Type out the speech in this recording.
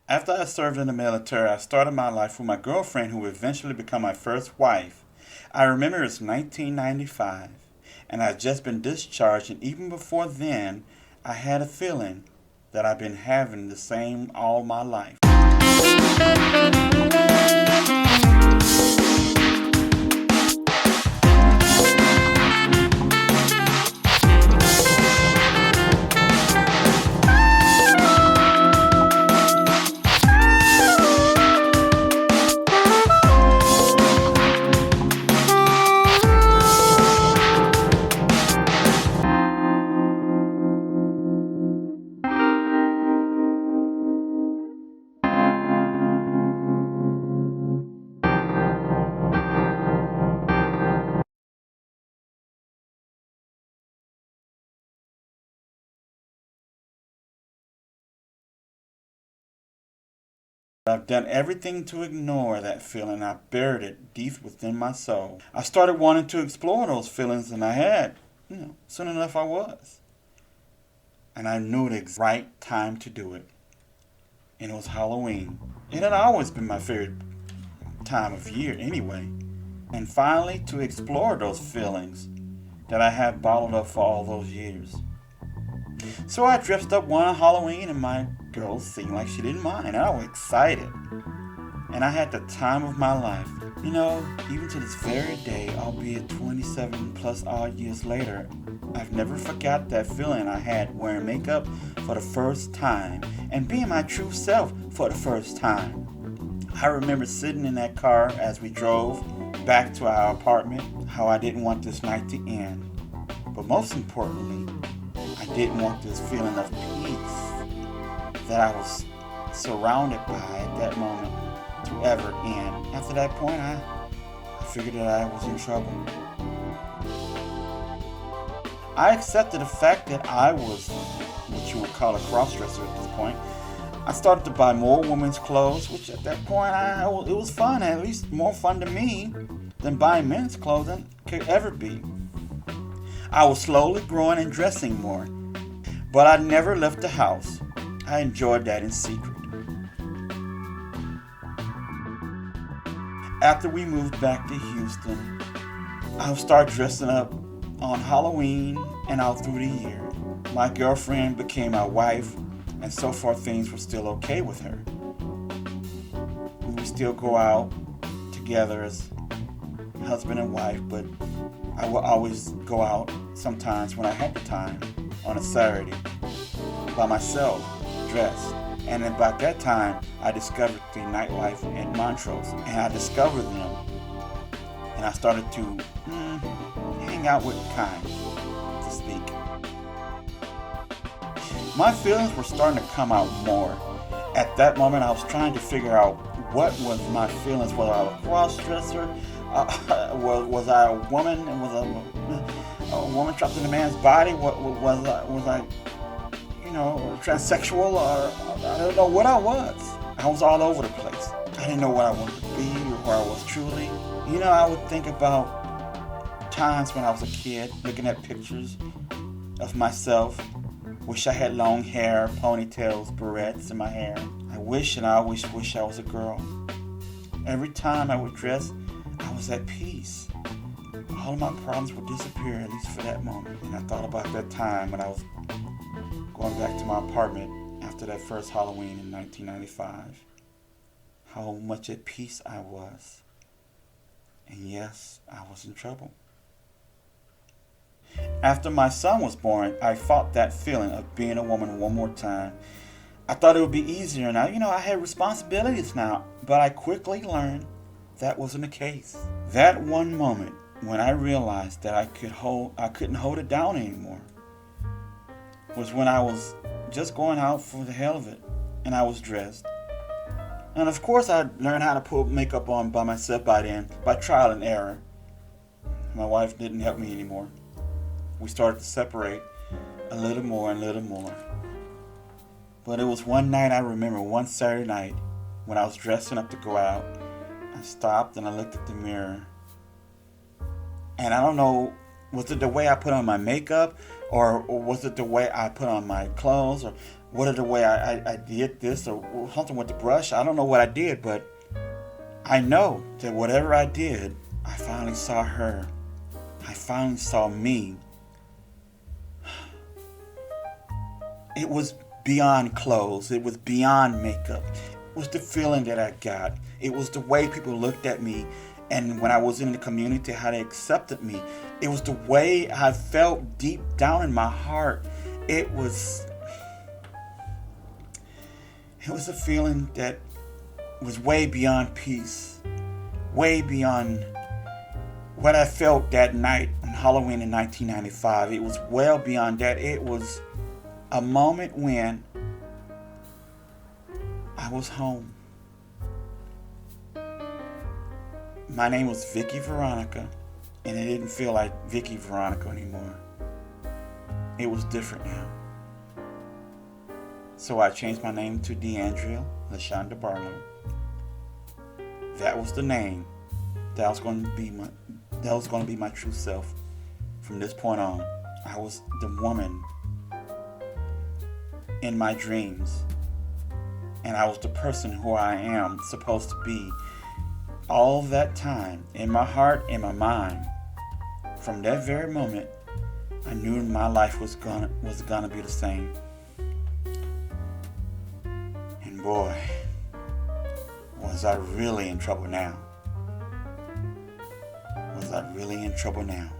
After I served in the military, I started my life with my girlfriend who would eventually become my first wife. I remember it was 1995, and I had just been discharged, and even before then, I had a feeling that I've been having the same all my life. I've done everything to ignore that feeling. I buried it deep within my soul. I started wanting to explore those feelings, and I had. Soon enough I was. And I knew the right time to do it. And it was Halloween. It had always been my favorite time of year anyway. And finally, to explore those feelings that I had bottled up for all those years. So I dressed up one Halloween, and my girl seemed like she didn't mind. I was excited. And I had the time of my life. Even to this very day, albeit 27 plus odd years later, I've never forgot that feeling I had wearing makeup for the first time and being my true self for the first time. I remember sitting in that car as we drove back to our apartment, how I didn't want this night to end. But most importantly, I didn't want this feeling of peace that I was surrounded by at that moment to ever end. After that point, I figured that I was in trouble. I accepted the fact that I was what you would call a cross-dresser at this point. I started to buy more women's clothes, which at that point it was fun, at least more fun to me than buying men's clothing could ever be. I was slowly growing and dressing more, but I never left the house. I enjoyed that in secret. After we moved back to Houston, I would start dressing up on Halloween and all through the year. My girlfriend became my wife, and so far things were still okay with her. We would still go out together as husband and wife, but I would always go out sometimes when I had the time on a Saturday by myself, dressed. And about that time, I discovered the nightlife in Montrose, and I discovered them, and I started to hang out with kind, to speak. My feelings were starting to come out more. At that moment, I was trying to figure out what was my feelings. Was I a cross-dresser? Was I a woman? And was a woman trapped in a man's body? Was I transsexual, or I don't know what I was. I was all over the place. I didn't know what I wanted to be or where I was truly. I would think about times when I was a kid, looking at pictures of myself. Wish I had long hair, ponytails, barrettes in my hair. I always wish I was a girl. Every time I would dress, I was at peace. All of my problems would disappear, at least for that moment. And I thought about that time when I was going back to my apartment after that first Halloween in 1995. How much at peace I was. And yes, I was in trouble. After my son was born, I fought that feeling of being a woman one more time. I thought it would be easier now. I had responsibilities now, but I quickly learned that wasn't the case. That one moment when I realized that I couldn't hold it down anymore was when I was just going out for the hell of it, and I was dressed. And of course I learned how to put makeup on by myself by then, by trial and error. My wife didn't help me anymore. We started to separate a little more and a little more. But it was one night, I remember, one Saturday night, when I was dressing up to go out. I stopped and I looked at the mirror. And I don't know, was it the way I put on my makeup, or was it the way I put on my clothes, or What the way I did this or something with the brush. I don't know what I did, but I know that whatever I did, I finally saw her. I finally saw me. It was beyond clothes. It was beyond makeup. It was the feeling that I got. It was the way people looked at me, and when I was in the community, how they accepted me. It was the way I felt deep down in my heart. It was a feeling that was way beyond peace, way beyond what I felt that night on Halloween in 1995. It was well beyond that. It was a moment when I was home. My name was Vicky Veronica, and it didn't feel like Vicky Veronica anymore. It was different now. So I changed my name to DeAndrea LaShonda Barlow. That was the name. That was going to be my true self. From this point on, I was the woman in my dreams, and I was the person who I am supposed to be. All that time, in my heart, in my mind, from that very moment, I knew my life was gonna be the same. And boy, was I really in trouble now. Was I really in trouble now?